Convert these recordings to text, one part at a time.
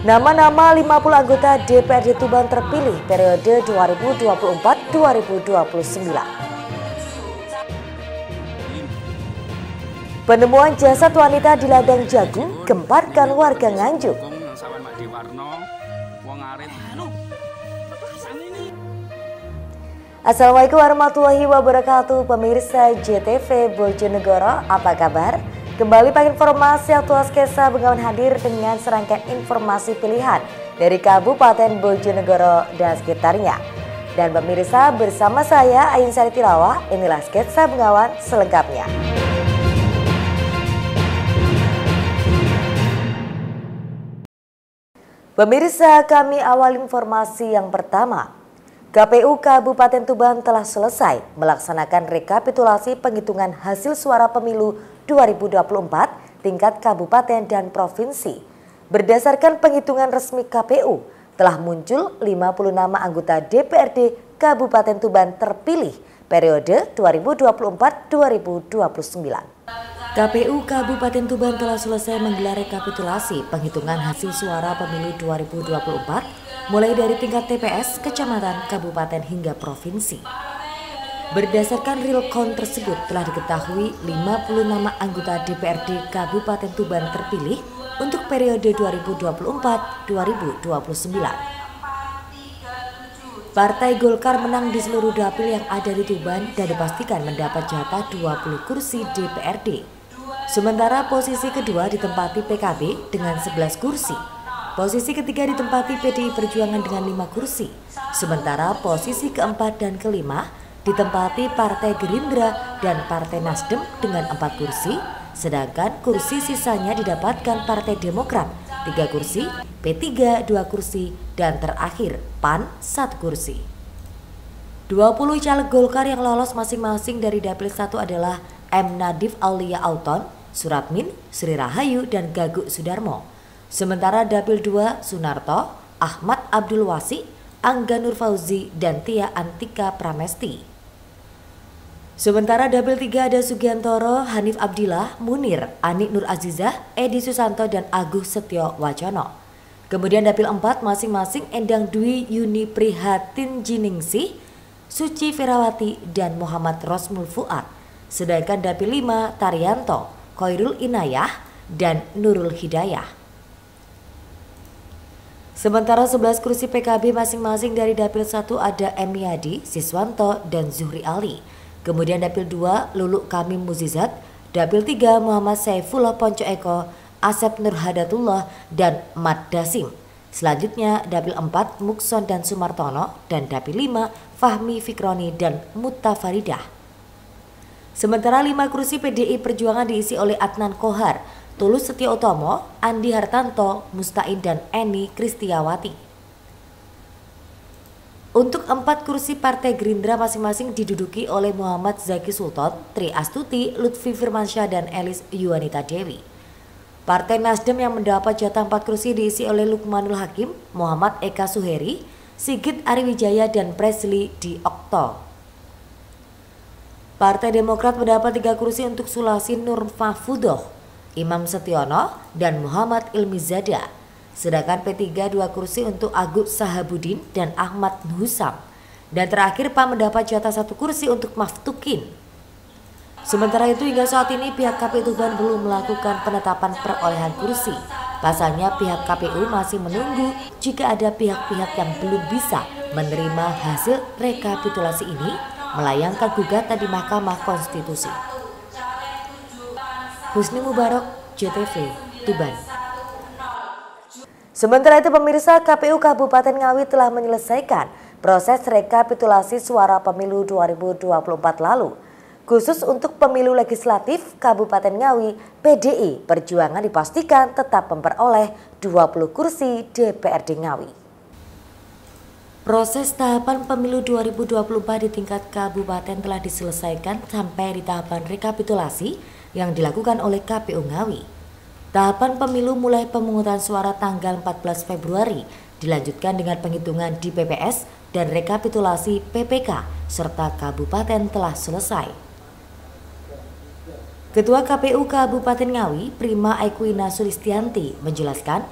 Nama-nama 50 anggota DPRD Tuban terpilih periode 2024-2029. Penemuan jasad wanita di ladang jagung gemparkan warga Nganjuk. Assalamualaikum warahmatullahi wabarakatuh, pemirsa JTV Bojonegoro, apa kabar? Kembali pakai informasi aktual Sketsa Bengawan hadir dengan serangkaian informasi pilihan dari Kabupaten Bojonegoro dan sekitarnya. Dan pemirsa, bersama saya Ayun Sari Tilawah, inilah Sketsa Bengawan selengkapnya. Pemirsa, kami awal informasi yang pertama. KPU Kabupaten Tuban telah selesai melaksanakan rekapitulasi penghitungan hasil suara pemilu 2024 tingkat kabupaten dan provinsi. Berdasarkan penghitungan resmi KPU, telah muncul 50 nama anggota DPRD Kabupaten Tuban terpilih periode 2024-2029. KPU Kabupaten Tuban telah selesai menggelar rekapitulasi penghitungan hasil suara pemilu 2024 mulai dari tingkat TPS, kecamatan, kabupaten hingga provinsi. Berdasarkan real count tersebut telah diketahui 50 nama anggota DPRD Kabupaten Tuban terpilih untuk periode 2024-2029. Partai Golkar menang di seluruh dapil yang ada di Tuban dan dipastikan mendapat jatah 20 kursi DPRD. Sementara posisi kedua ditempati PKB dengan 11 kursi. Posisi ketiga ditempati PDI Perjuangan dengan 5 kursi. Sementara posisi keempat dan kelima ditempati Partai Gerindra dan Partai Nasdem dengan 4 kursi. Sedangkan kursi sisanya didapatkan Partai Demokrat 3 kursi, P3 2 kursi, dan terakhir PAN 1 kursi. 20 caleg Golkar yang lolos masing-masing dari Dapil 1 adalah M. Nadif Aulia Auton, Suratmin, Sri Rahayu, dan Gaguk Sudarmo. Sementara Dapil 2 Sunarto, Ahmad Abdul Wasi, Angga Nur Fauzi, dan Tia Antika Pramesti. Sementara Dapil 3 ada Sugiantoro, Hanif Abdillah, Munir, Ani Nur Azizah, Edi Susanto, dan Aguh Setio Wacono. Kemudian Dapil 4 masing-masing Endang Dwi Yuni Prihatin Jiningsih, Suci Ferawati, dan Muhammad Rosmul Fuad. Sedangkan Dapil 5 Tarianto, Khairul Inayah, dan Nurul Hidayah. Sementara 11 kursi PKB masing-masing dari Dapil 1 ada M. Yadi, Siswanto, dan Zuhri Ali. Kemudian Dapil 2 Luluk Kamim Muzizat, Dapil 3 Muhammad Saifullah Ponco Eko, Asep Nurhadatullah, dan Mat Dasim. Selanjutnya Dapil 4 Mukson dan Sumartono, dan Dapil 5 Fahmi Fikroni dan Mutta Faridah. Sementara 5 kursi PDI Perjuangan diisi oleh Adnan Kohar, Tulus Setio Utomo, Andi Hartanto, Mustain, dan Eni Kristiawati. Untuk 4 kursi Partai Gerindra masing-masing diduduki oleh Muhammad Zaki Sultan, Tri Astuti, Lutfi Firmansyah, dan Elis Yuwanita Dewi. Partai Nasdem yang mendapat jatah 4 kursi diisi oleh Lukmanul Hakim, Muhammad Eka Suheri, Sigit Ariwijaya, dan Presli Di Okto. Partai Demokrat mendapat 3 kursi untuk Sulasi Nur Mahfudoh, Imam Setiono, dan Muhammad Ilmizada. Sedangkan P3 2 kursi untuk Agus Sahabudin dan Ahmad Husam. Dan terakhir PAN mendapat jatah 1 kursi untuk Maftukin. Sementara itu hingga saat ini pihak KPU Tuban belum melakukan penetapan perolehan kursi. Pasalnya pihak KPU masih menunggu jika ada pihak-pihak yang belum bisa menerima hasil rekapitulasi ini melayangkan gugatan di Mahkamah Konstitusi. Husni Mubarak, JTV, Tuban. Sementara itu pemirsa, KPU Kabupaten Ngawi telah menyelesaikan proses rekapitulasi suara pemilu 2024 lalu. Khusus untuk pemilu legislatif Kabupaten Ngawi, PDI Perjuangan dipastikan tetap memperoleh 20 kursi DPRD Ngawi. Proses tahapan pemilu 2024 di tingkat kabupaten telah diselesaikan sampai di tahapan rekapitulasi yang dilakukan oleh KPU Ngawi. Tahapan pemilu mulai pemungutan suara tanggal 14 Februari, dilanjutkan dengan penghitungan di PPS dan rekapitulasi PPK, serta kabupaten telah selesai. Ketua KPU Kabupaten Ngawi, Prima Equina Sulistianti, menjelaskan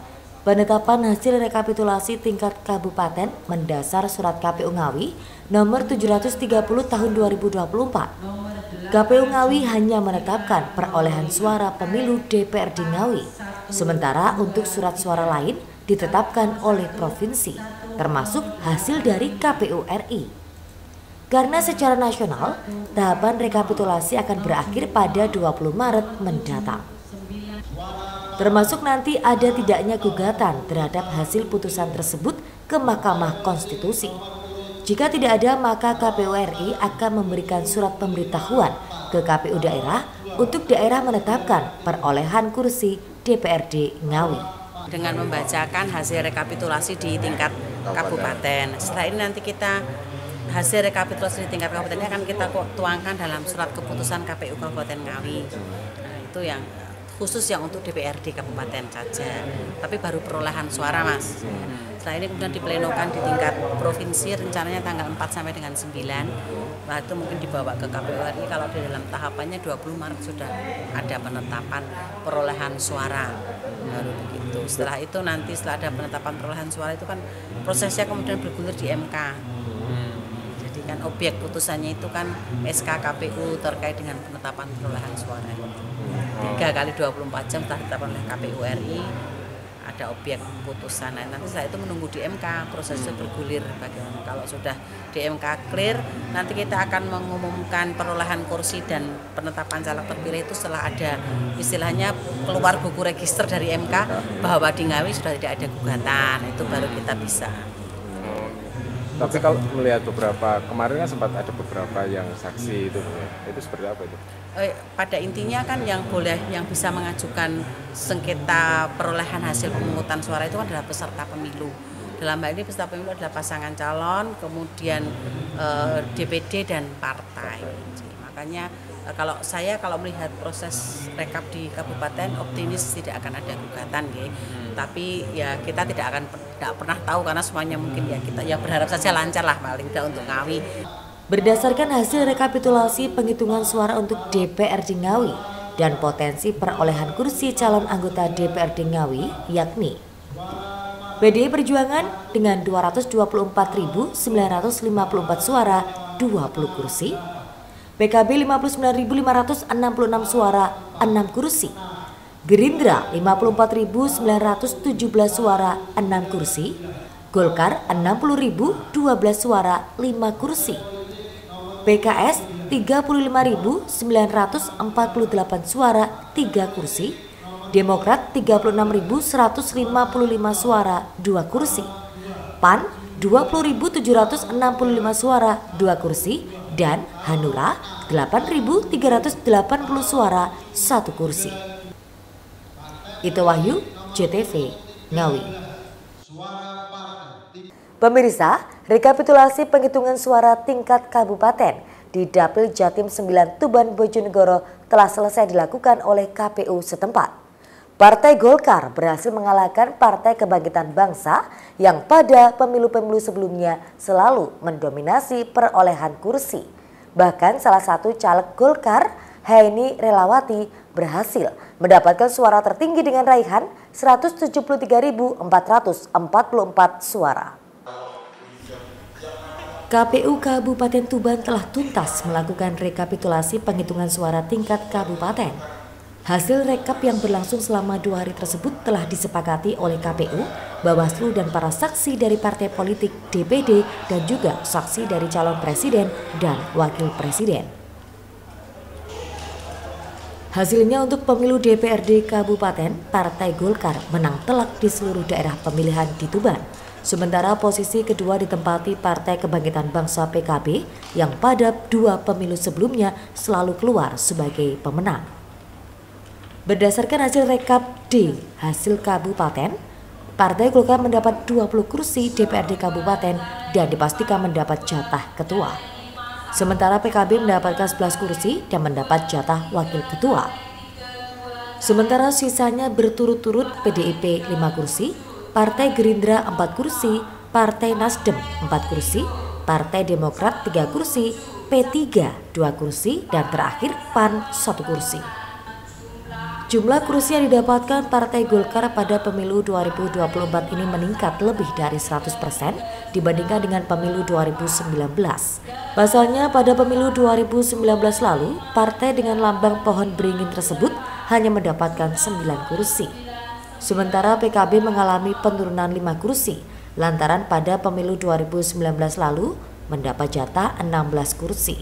penetapan hasil rekapitulasi tingkat kabupaten mendasar surat KPU Ngawi nomor 730 tahun 2024. KPU Ngawi hanya menetapkan perolehan suara pemilu DPRD Ngawi, sementara untuk surat suara lain ditetapkan oleh provinsi, termasuk hasil dari KPU RI. Karena secara nasional, tahapan rekapitulasi akan berakhir pada 20 Maret mendatang. Termasuk nanti ada tidaknya gugatan terhadap hasil putusan tersebut ke Mahkamah Konstitusi. Jika tidak ada, maka KPU RI akan memberikan surat pemberitahuan ke KPU daerah untuk daerah menetapkan perolehan kursi DPRD Ngawi. Dengan membacakan hasil rekapitulasi di tingkat kabupaten. Setelah ini nanti kita hasil rekapitulasi di tingkat kabupaten ini akan kita tuangkan dalam surat keputusan KPU Kabupaten Ngawi. Nah, itu yang khusus yang untuk DPRD kabupaten saja, tapi baru perolehan suara, Mas. Setelah ini kemudian diplenokan di tingkat provinsi, rencananya tanggal 4 sampai dengan 9. Nah, itu mungkin dibawa ke KPU RI kalau di dalam tahapannya 20 Maret sudah ada penetapan perolehan suara. Baru begitu. Setelah itu nanti setelah ada penetapan perolehan suara itu kan prosesnya kemudian bergulir di MK. Jadi kan objek putusannya itu kan SK KPU terkait dengan penetapan perolehan suara. 3 kali 24 jam telah ditetapkan oleh KPU RI, ada objek putusan. Nah, nanti setelah itu menunggu di MK, prosesnya bergulir bagaimana. Kalau sudah di MK clear, nanti kita akan mengumumkan perolehan kursi dan penetapan caleg terpilih itu setelah ada istilahnya keluar buku register dari MK bahwa di Ngawi sudah tidak ada gugatan, itu baru kita bisa. Tapi kalau melihat beberapa, kemarin kan sempat ada beberapa yang saksi itu seperti apa itu? Pada intinya kan yang bisa mengajukan sengketa perolehan hasil pemungutan suara itu kan adalah peserta pemilu. Dalam hal ini peserta pemilu adalah pasangan calon, kemudian DPD dan partai. Jadi, makanya kalau melihat proses rekap di kabupaten optimis tidak akan ada gugatan, tapi ya kita tidak pernah tahu karena semuanya mungkin ya kita ya berharap saja lancar lah paling tidak untuk Ngawi. Berdasarkan hasil rekapitulasi penghitungan suara untuk DPRD Ngawi dan potensi perolehan kursi calon anggota DPRD Ngawi yakni PDI Perjuangan dengan 224.954 suara 20 kursi, PKB 59.566 suara 6 kursi, Gerindra 54.917 suara 6 kursi, Golkar 60.012 suara 5 kursi, PKS 35.948 suara 3 kursi, Demokrat 36.155 suara 2 kursi, PAN 20.765 suara 2 kursi, dan Hanura 8.380 suara 1 kursi. Itu Wahyu, JTV, Ngawi. Pemirsa, rekapitulasi penghitungan suara tingkat kabupaten di Dapil Jatim 9 Tuban Bojonegoro telah selesai dilakukan oleh KPU setempat. Partai Golkar berhasil mengalahkan Partai Kebangkitan Bangsa yang pada pemilu-pemilu sebelumnya selalu mendominasi perolehan kursi. Bahkan salah satu caleg Golkar, Haini Relawati, berhasil mendapatkan suara tertinggi dengan raihan 173.444 suara. KPU Kabupaten Tuban telah tuntas melakukan rekapitulasi penghitungan suara tingkat kabupaten. Hasil rekap yang berlangsung selama 2 hari tersebut telah disepakati oleh KPU, Bawaslu dan para saksi dari partai politik, DPD, dan juga saksi dari calon presiden dan wakil presiden. Hasilnya untuk pemilu DPRD Kabupaten, Partai Golkar menang telak di seluruh daerah pemilihan di Tuban. Sementara posisi kedua ditempati Partai Kebangkitan Bangsa PKB yang pada 2 pemilu sebelumnya selalu keluar sebagai pemenang. Berdasarkan hasil rekap D hasil kabupaten, Partai Golkar mendapat 20 kursi DPRD Kabupaten dan dipastikan mendapat jatah ketua. Sementara PKB mendapatkan 11 kursi dan mendapat jatah wakil ketua. Sementara sisanya berturut-turut PDIP 5 kursi, Partai Gerindra 4 kursi, Partai Nasdem 4 kursi, Partai Demokrat 3 kursi, P3 2 kursi, dan terakhir PAN 1 kursi. Jumlah kursi yang didapatkan Partai Golkar pada pemilu 2024 ini meningkat lebih dari 100% dibandingkan dengan pemilu 2019. Pasalnya pada pemilu 2019 lalu, partai dengan lambang pohon beringin tersebut hanya mendapatkan 9 kursi. Sementara PKB mengalami penurunan 5 kursi, lantaran pada pemilu 2019 lalu mendapat jatah 16 kursi.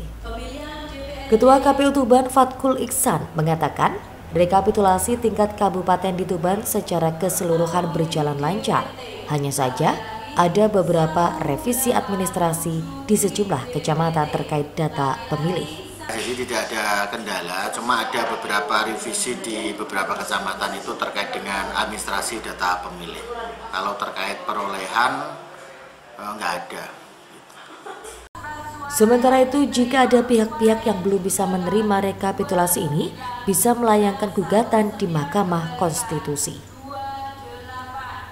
Ketua KPU Tuban Fatkul Iksan mengatakan, rekapitulasi tingkat kabupaten di Tuban secara keseluruhan berjalan lancar. Hanya saja ada beberapa revisi administrasi di sejumlah kecamatan terkait data pemilih. Jadi tidak ada kendala, cuma ada beberapa revisi di beberapa kecamatan itu terkait dengan administrasi data pemilih. Kalau terkait perolehan, nggak ada. Sementara itu, jika ada pihak-pihak yang belum bisa menerima rekapitulasi ini, bisa melayangkan gugatan di Mahkamah Konstitusi.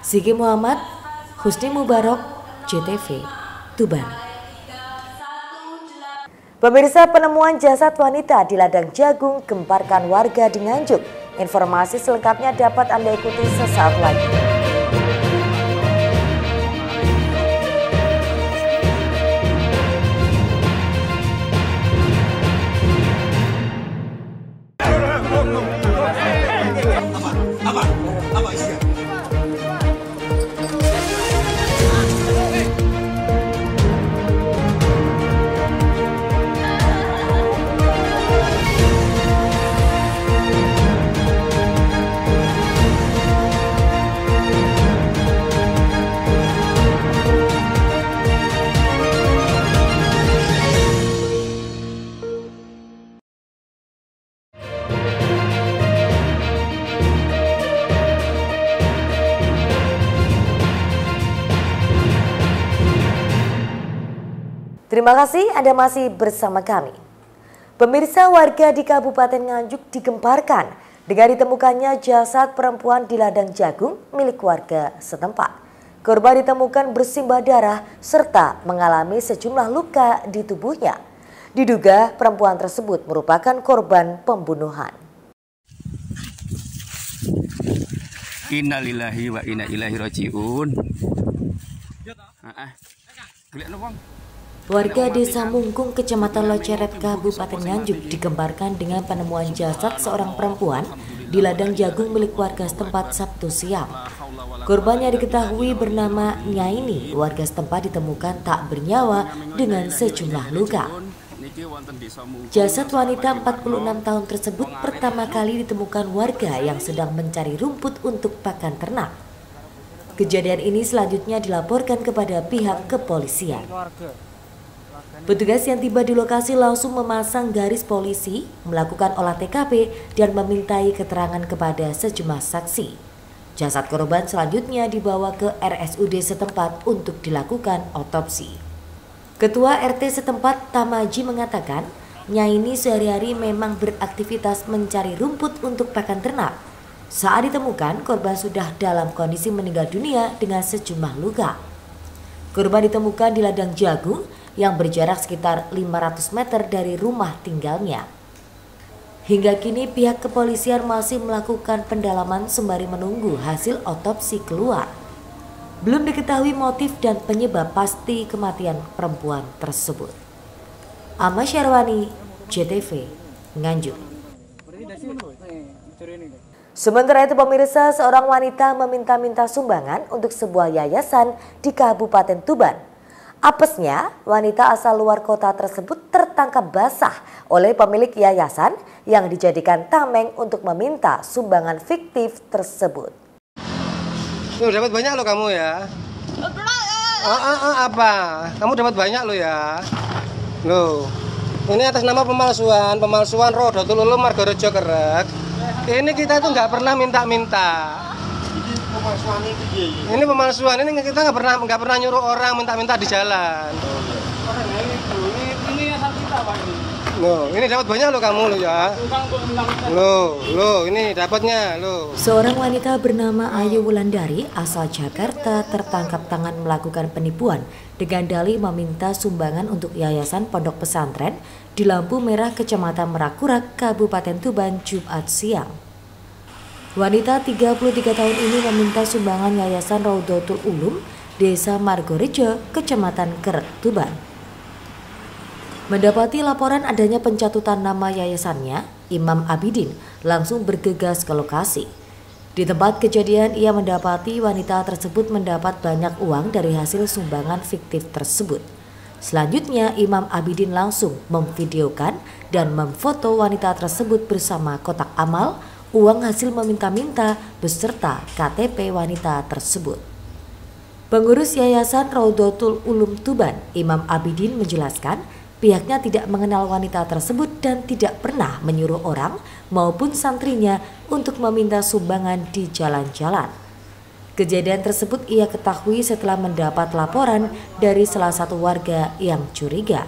Ziki Muhammad, Husni Mubarok, JTV, Tuban. Pemirsa, penemuan jasad wanita di ladang jagung gemparkan warga di Nganjuk. Informasi selengkapnya dapat Anda ikuti sesaat lagi. Terima kasih Anda masih bersama kami. Pemirsa, warga di Kabupaten Nganjuk digemparkan dengan ditemukannya jasad perempuan di ladang jagung milik warga setempat. Korban ditemukan bersimbah darah serta mengalami sejumlah luka di tubuhnya. Diduga perempuan tersebut merupakan korban pembunuhan. Innalillahi wa inna ilaihi rajiun. Warga Desa Mungkung, Kecamatan Loceret, Kabupaten Nganjuk digemparkan dengan penemuan jasad seorang perempuan di ladang jagung milik warga setempat Sabtu siang. Korban yang diketahui bernama Nyaini, warga setempat ditemukan tak bernyawa dengan sejumlah luka. Jasad wanita 46 tahun tersebut pertama kali ditemukan warga yang sedang mencari rumput untuk pakan ternak. Kejadian ini selanjutnya dilaporkan kepada pihak kepolisian. Petugas yang tiba di lokasi langsung memasang garis polisi, melakukan olah TKP, dan memintai keterangan kepada sejumlah saksi. Jasad korban selanjutnya dibawa ke RSUD setempat untuk dilakukan otopsi. Ketua RT setempat Tamaji mengatakan, Nyaini sehari-hari memang beraktivitas mencari rumput untuk pakan ternak. Saat ditemukan, korban sudah dalam kondisi meninggal dunia dengan sejumlah luka. Korban ditemukan di ladang jagung yang berjarak sekitar 500 meter dari rumah tinggalnya. Hingga kini pihak kepolisian masih melakukan pendalaman sembari menunggu hasil otopsi keluar. Belum diketahui motif dan penyebab pasti kematian perempuan tersebut. Ahmad Syarwani, JTV, Nganjuk. Sementara itu pemirsa, seorang wanita meminta-minta sumbangan untuk sebuah yayasan di Kabupaten Tuban. Apesnya, wanita asal luar kota tersebut tertangkap basah oleh pemilik yayasan yang dijadikan tameng untuk meminta sumbangan fiktif tersebut. Tuh, dapat banyak lo kamu ya. Apa? Kamu dapat banyak lo ya. Loh, ini atas nama pemalsuan Rodotul Ulum Margorejo Kerek. Ini kita tuh nggak pernah minta-minta. Ini pemalsuan, ini kita nggak pernah nyuruh orang minta-minta di jalan. Ini asal kita Pak ini. Loh, ini dapat banyak lo kamu lo ya. Loh, ini dapatnya lo. Seorang wanita bernama Ayu Wulandari asal Jakarta tertangkap tangan melakukan penipuan dengan dalih meminta sumbangan untuk yayasan pondok pesantren di Lampu Merah, Kecamatan Merakurak, Kabupaten Tuban, Jumat siang. Wanita 33 tahun ini meminta sumbangan Yayasan Raudatul Ulum Desa Margorejo, Kecamatan Kerek, Tuban. Mendapati laporan adanya pencatutan nama yayasannya, Imam Abidin langsung bergegas ke lokasi. Di tempat kejadian, ia mendapati wanita tersebut mendapat banyak uang dari hasil sumbangan fiktif tersebut. Selanjutnya, Imam Abidin langsung memvideokan dan memfoto wanita tersebut bersama kotak amal, uang hasil meminta-minta, beserta KTP wanita tersebut. Pengurus Yayasan Raudatul Ulum Tuban, Imam Abidin menjelaskan, pihaknya tidak mengenal wanita tersebut dan tidak pernah menyuruh orang maupun santrinya untuk meminta sumbangan di jalan-jalan. Kejadian tersebut ia ketahui setelah mendapat laporan dari salah satu warga yang curiga.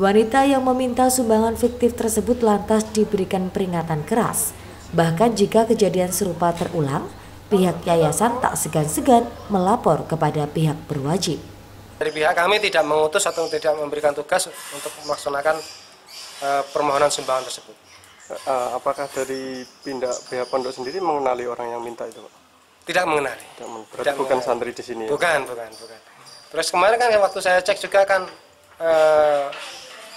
Wanita yang meminta sumbangan fiktif tersebut lantas diberikan peringatan keras. Bahkan jika kejadian serupa terulang, pihak yayasan tak segan-segan melapor kepada pihak berwajib. Dari pihak kami tidak mengutus atau tidak memberikan tugas untuk melaksanakan permohonan sumbangan tersebut. Apakah dari pihak pondok sendiri mengenali orang yang minta itu, Pak? Tidak mengenali. Berarti tidak bukan mengenali. santri di sini. Bukan. Terus kemarin kan waktu saya cek juga kan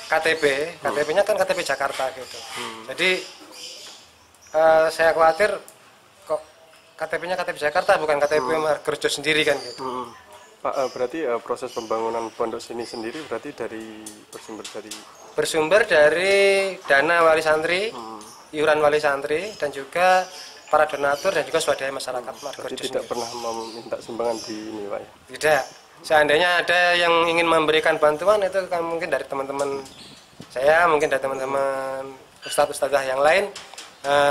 KTP-nya kan KTP Jakarta gitu. Jadi saya khawatir kok KTP-nya KTP Jakarta bukan KTP Margorejo sendiri kan gitu. Pak, berarti proses pembangunan pondok sini sendiri berarti bersumber dari dana wali santri, iuran wali santri, dan juga para donatur dan juga swadaya masyarakat Margorejo. Jadi tidak pernah meminta sumbangan di ini, Pak? Tidak. Seandainya ada yang ingin memberikan bantuan itu kan mungkin dari teman-teman saya, mungkin dari teman-teman ustadz-ustadzah yang lain,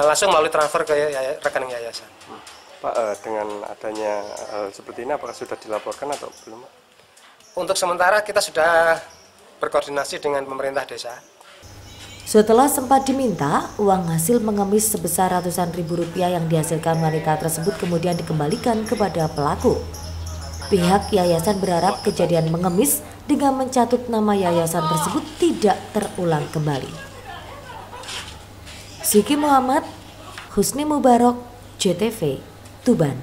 langsung melalui transfer ke rekening yayasan. Pak, dengan adanya hal seperti ini apakah sudah dilaporkan atau belum? Untuk sementara kita sudah berkoordinasi dengan pemerintah desa. Setelah sempat diminta, uang hasil mengemis sebesar ratusan ribu rupiah yang dihasilkan wanita tersebut kemudian dikembalikan kepada pelaku. Pihak yayasan berharap kejadian mengemis dengan mencatut nama yayasan tersebut tidak terulang kembali. Siki Muhammad, Husni Mubarok, JTV, Tuban.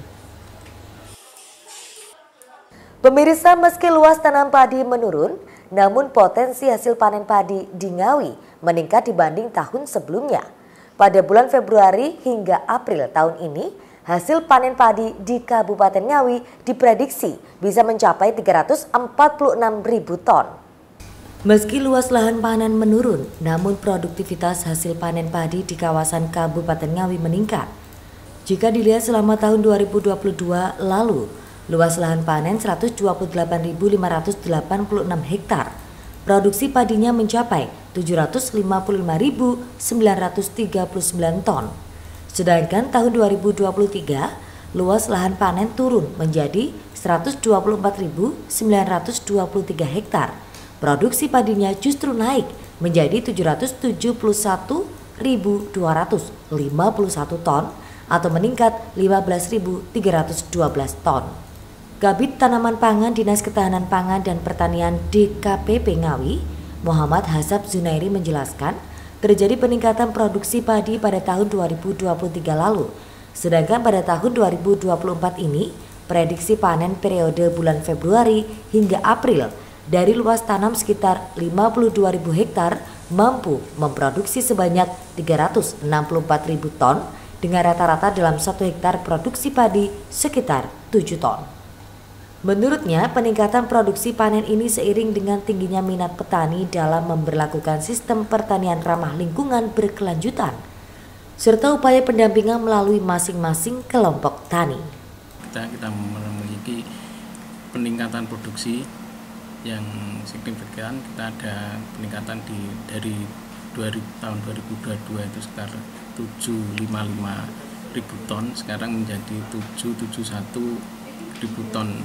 Pemirsa, meski luas tanam padi menurun, namun potensi hasil panen padi di Ngawi meningkat dibanding tahun sebelumnya. Pada bulan Februari hingga April tahun ini, hasil panen padi di Kabupaten Ngawi diprediksi bisa mencapai 346.000 ton. Meski luas lahan panen menurun, namun produktivitas hasil panen padi di kawasan Kabupaten Ngawi meningkat. Jika dilihat selama tahun 2022 lalu, luas lahan panen 128.586 hektar. Produksi padinya mencapai 755.939 ton. Sedangkan tahun 2023, luas lahan panen turun menjadi 124.923 hektar. Produksi padinya justru naik menjadi 771.251 ton atau meningkat 15.312 ton. Kabid Tanaman Pangan Dinas Ketahanan Pangan dan Pertanian DKPP Ngawi, Muhammad Hasab Zunairi menjelaskan, terjadi peningkatan produksi padi pada tahun 2023 lalu. Sedangkan pada tahun 2024 ini, prediksi panen periode bulan Februari hingga April dari luas tanam sekitar 52.000 hektar mampu memproduksi sebanyak 364.000 ton dengan rata-rata dalam 1 hektar produksi padi sekitar 7 ton. Menurutnya, peningkatan produksi panen ini seiring dengan tingginya minat petani dalam memberlakukan sistem pertanian ramah lingkungan berkelanjutan, serta upaya pendampingan melalui masing-masing kelompok tani. Kita memiliki peningkatan produksi yang signifikan. Kita ada peningkatan dari tahun 2022 itu sekitar 755.000 ton, sekarang menjadi 771.000 ton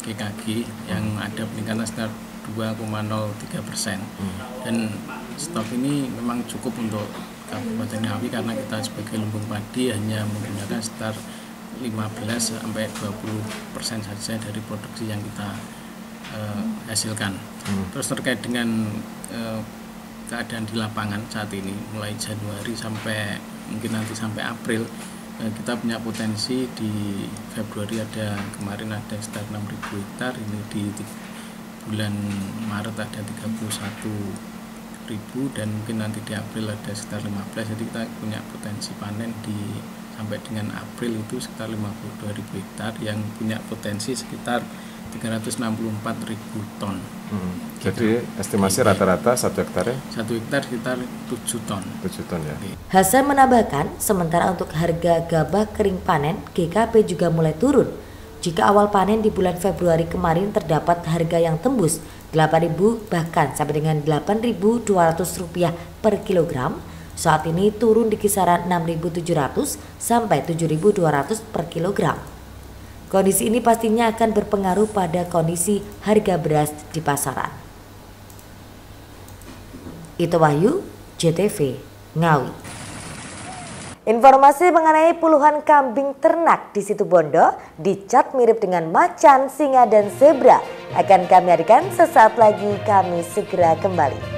GKG yang ada peningkatan sekitar 2,03%. Dan stok ini memang cukup untuk Kabupaten Ngawi karena kita sebagai lumbung padi hanya menggunakan sekitar 15-20% saja dari produksi yang kita hasilkan. Terus terkait dengan keadaan di lapangan saat ini mulai Januari sampai mungkin nanti sampai April. Kita punya potensi di Februari kemarin ada sekitar 6.000 hektar, ini di bulan Maret ada 31.000 dan mungkin nanti di April ada sekitar 15. Jadi kita punya potensi panen sampai dengan April itu sekitar 52.000 hektar yang punya potensi sekitar 364.000 ton. Jadi estimasi rata-rata 1 hektar ya? 1 hektar sekitar 7 ton. 7 ton ya. Hasan menambahkan, sementara untuk harga gabah kering panen, GKP juga mulai turun. Jika awal panen di bulan Februari kemarin terdapat harga yang tembus 8.000 bahkan sampai dengan 8.200 rupiah per kilogram, saat ini turun di kisaran 6.700 sampai 7.200 per kilogram. Kondisi ini pastinya akan berpengaruh pada kondisi harga beras di pasaran. Itu Wahyu, JTV, Ngawi. Informasi mengenai puluhan kambing ternak di Situbondo dicap mirip dengan macan, singa, dan zebra akan kami hadirkan sesaat lagi. Kami segera kembali.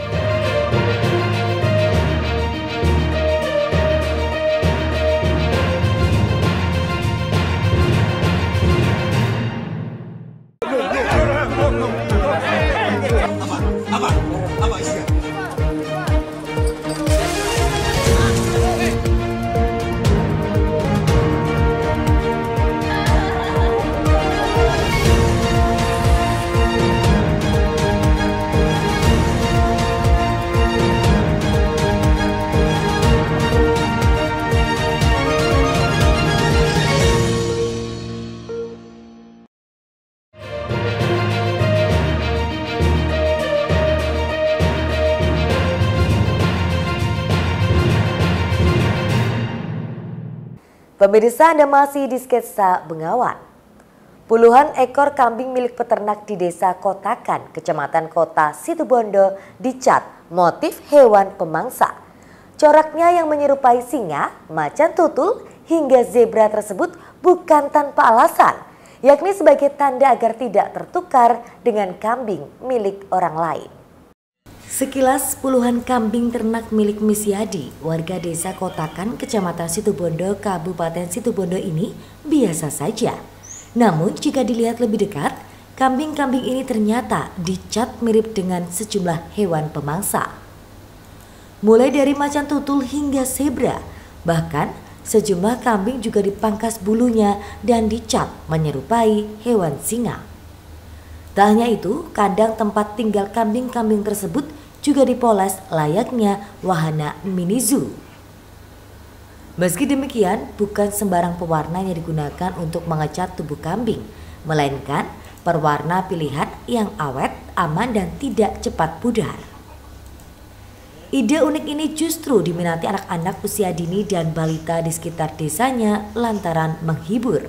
Pemirsa, Anda masih di Sketsa Bengawan. Puluhan ekor kambing milik peternak di Desa Kotakan, Kecamatan Kota Situbondo dicat motif hewan pemangsa. Coraknya yang menyerupai singa, macan tutul, hingga zebra tersebut bukan tanpa alasan, yakni sebagai tanda agar tidak tertukar dengan kambing milik orang lain. Sekilas puluhan kambing ternak milik Misyadi, warga Desa Kotakan, Kecamatan Situbondo, Kabupaten Situbondo ini biasa saja. Namun jika dilihat lebih dekat, kambing-kambing ini ternyata dicat mirip dengan sejumlah hewan pemangsa. Mulai dari macan tutul hingga zebra, bahkan sejumlah kambing juga dipangkas bulunya dan dicat menyerupai hewan singa. Tak hanya itu, kandang tempat tinggal kambing-kambing tersebut juga dipoles layaknya wahana mini zoo. Meski demikian, bukan sembarang pewarna yang digunakan untuk mengecat tubuh kambing, melainkan pewarna pilihan yang awet, aman, dan tidak cepat pudar. Ide unik ini justru diminati anak-anak usia dini dan balita di sekitar desanya lantaran menghibur.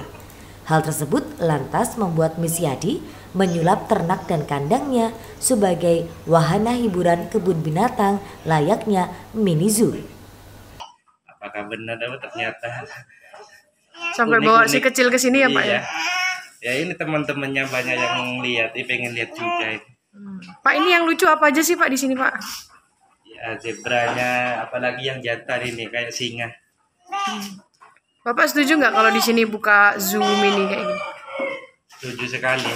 Hal tersebut lantas membuat Misyadi menyulap ternak dan kandangnya sebagai wahana hiburan kebun binatang layaknya mini zoo. Apakah benar ternyata sampai bawa si kecil ke sini ya Pak ya? Ya ini teman-temannya banyak yang lihat, pengen lihat juga ini. Pak, ini yang lucu apa aja sih Pak di sini Pak? Ya zebranya, apalagi yang jantan ini kayak singa. Bapak setuju nggak kalau di sini buka zoo mini kayak gini? Setuju sekali.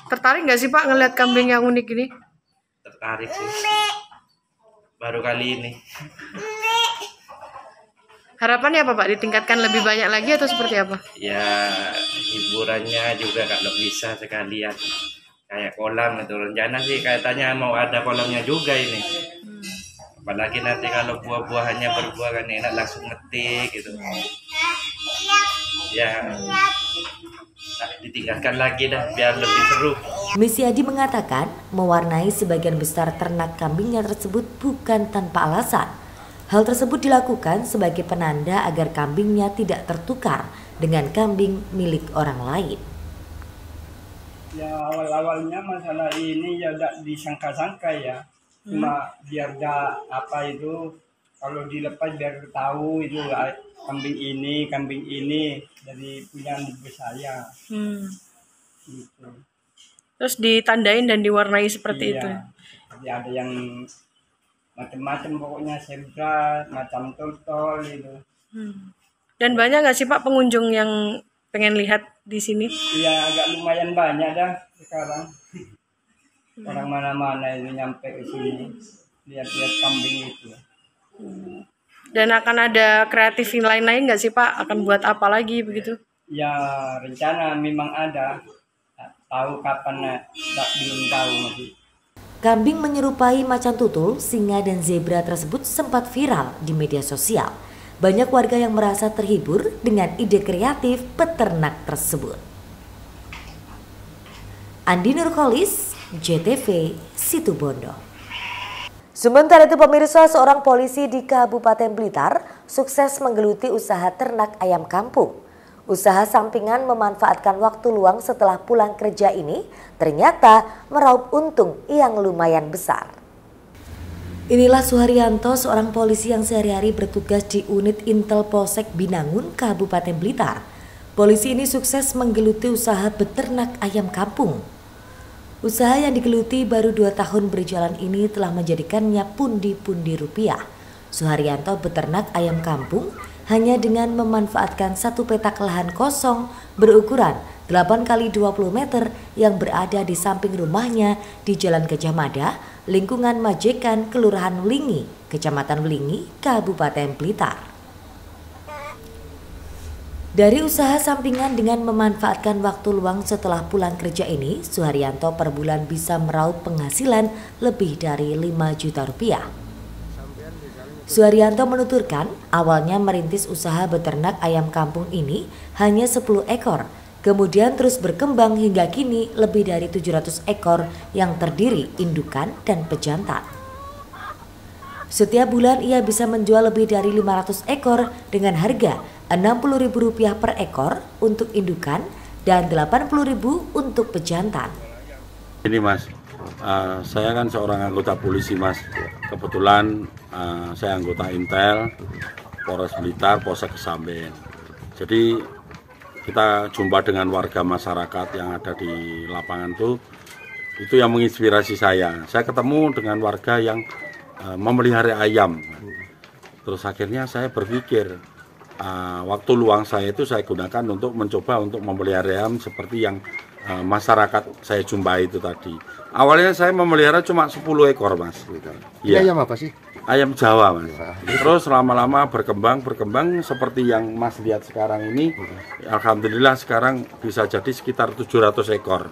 Tertarik nggak sih Pak ngeliat kambing yang unik ini? Tertarik sih. Baru kali ini. Harapannya apa Pak? Ditingkatkan lebih banyak lagi atau seperti apa? Ya hiburannya juga kalau bisa sekalian. Kayak kolam itu rencana sih katanya mau ada kolamnya juga ini. Apalagi nanti kalau buah-buahannya berbuah kan enak langsung ngetik gitu. Ya ditingkatkan lagi dah biar lebih seru. Misyadi mengatakan mewarnai sebagian besar ternak kambingnya tersebut bukan tanpa alasan. Hal tersebut dilakukan sebagai penanda agar kambingnya tidak tertukar dengan kambing milik orang lain. Ya awal-awalnya masalah ini ya tidak disangka-sangka ya. Cuma biar itu kalau dilepas biar tahu itu kambing ini dari punya ibu saya. Gitu. Terus ditandain dan diwarnai seperti itu. Jadi ada yang macam-macam pokoknya, zebra, macam tol itu. Dan banyak nggak sih Pak pengunjung yang pengen lihat di sini? Iya, agak lumayan banyak dah sekarang. Orang mana-mana itu nyampe ke sini lihat-lihat kambing itu. Dan akan ada kreatif lain-lain nggak sih Pak? Akan buat apa lagi begitu? Ya rencana memang ada. Tahu kapan belum tahu masih. Kambing menyerupai macan tutul, singa dan zebra tersebut sempat viral di media sosial. Banyak warga yang merasa terhibur dengan ide kreatif peternak tersebut. Andi Nurkolis, JTV, Situbondo. Sementara itu pemirsa, seorang polisi di Kabupaten Blitar sukses menggeluti usaha ternak ayam kampung. Usaha sampingan memanfaatkan waktu luang setelah pulang kerja ini ternyata meraup untung yang lumayan besar. Inilah Suharyanto, seorang polisi yang sehari-hari bertugas di unit Intel Polsek Binangun, Kabupaten Blitar. Polisi ini sukses menggeluti usaha beternak ayam kampung. Usaha yang digeluti baru 2 tahun berjalan ini telah menjadikannya pundi-pundi rupiah. Suharyanto beternak ayam kampung hanya dengan memanfaatkan satu petak lahan kosong berukuran 8x20 meter yang berada di samping rumahnya di Jalan Gajah Mada, lingkungan Majekan, Kelurahan Wlingi, Kecamatan Wlingi, Kabupaten Blitar. Dari usaha sampingan dengan memanfaatkan waktu luang setelah pulang kerja ini, Suharyanto per bulan bisa meraup penghasilan lebih dari 5 juta rupiah. Suharyanto menuturkan awalnya merintis usaha beternak ayam kampung ini hanya 10 ekor, kemudian terus berkembang hingga kini lebih dari 700 ekor yang terdiri indukan dan pejantan. Setiap bulan ia bisa menjual lebih dari 500 ekor dengan harga Rp60.000 per ekor untuk indukan dan Rp80.000 untuk pejantan. Ini Mas, saya kan seorang anggota polisi Mas. Kebetulan saya anggota Intel Polres Blitar, Polsek Kesamben. Jadi kita jumpa dengan warga masyarakat yang ada di lapangan itu yang menginspirasi saya. Saya ketemu dengan warga yang memelihara ayam. Terus akhirnya saya berpikir waktu luang saya itu saya gunakan untuk mencoba untuk memelihara ayam seperti yang masyarakat saya jumpai itu tadi. Awalnya saya memelihara cuma 10 ekor Mas. Ya. Ayam apa sih? Ayam Jawa Mas. Terus lama-lama berkembang seperti yang Mas lihat sekarang ini. Alhamdulillah sekarang bisa jadi sekitar 700 ekor.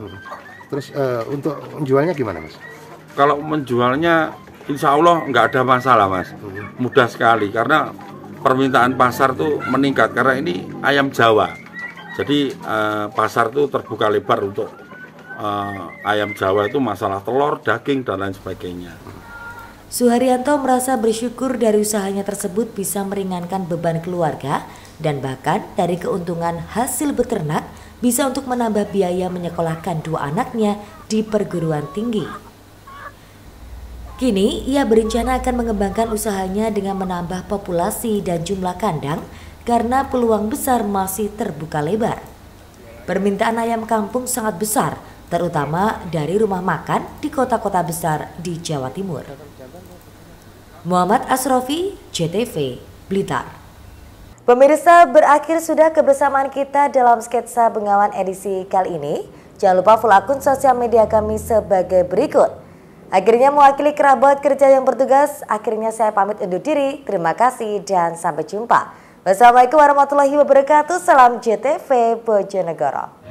Terus untuk menjualnya gimana Mas? Kalau menjualnya insya Allah nggak ada masalah Mas. Mudah sekali karena permintaan pasar tuh meningkat karena ini ayam Jawa. Jadi pasar tuh terbuka lebar untuk ayam Jawa itu masalah telur, daging dan lain sebagainya. Suharyanto merasa bersyukur dari usahanya tersebut bisa meringankan beban keluarga dan bahkan dari keuntungan hasil beternak bisa untuk menambah biaya menyekolahkan 2 anaknya di perguruan tinggi. Kini ia berencana akan mengembangkan usahanya dengan menambah populasi dan jumlah kandang karena peluang besar masih terbuka lebar. Permintaan ayam kampung sangat besar, terutama dari rumah makan di kota-kota besar di Jawa Timur. Muhammad Asrofi, JTV, Blitar. Pemirsa, berakhir sudah kebersamaan kita dalam sketsa Bengawan edisi kali ini. Jangan lupa follow akun sosial media kami sebagai berikut. Akhirnya mewakili kerabat kerja yang bertugas, akhirnya saya pamit undur diri. Terima kasih dan sampai jumpa. Wassalamualaikum warahmatullahi wabarakatuh. Salam JTV Bojonegoro.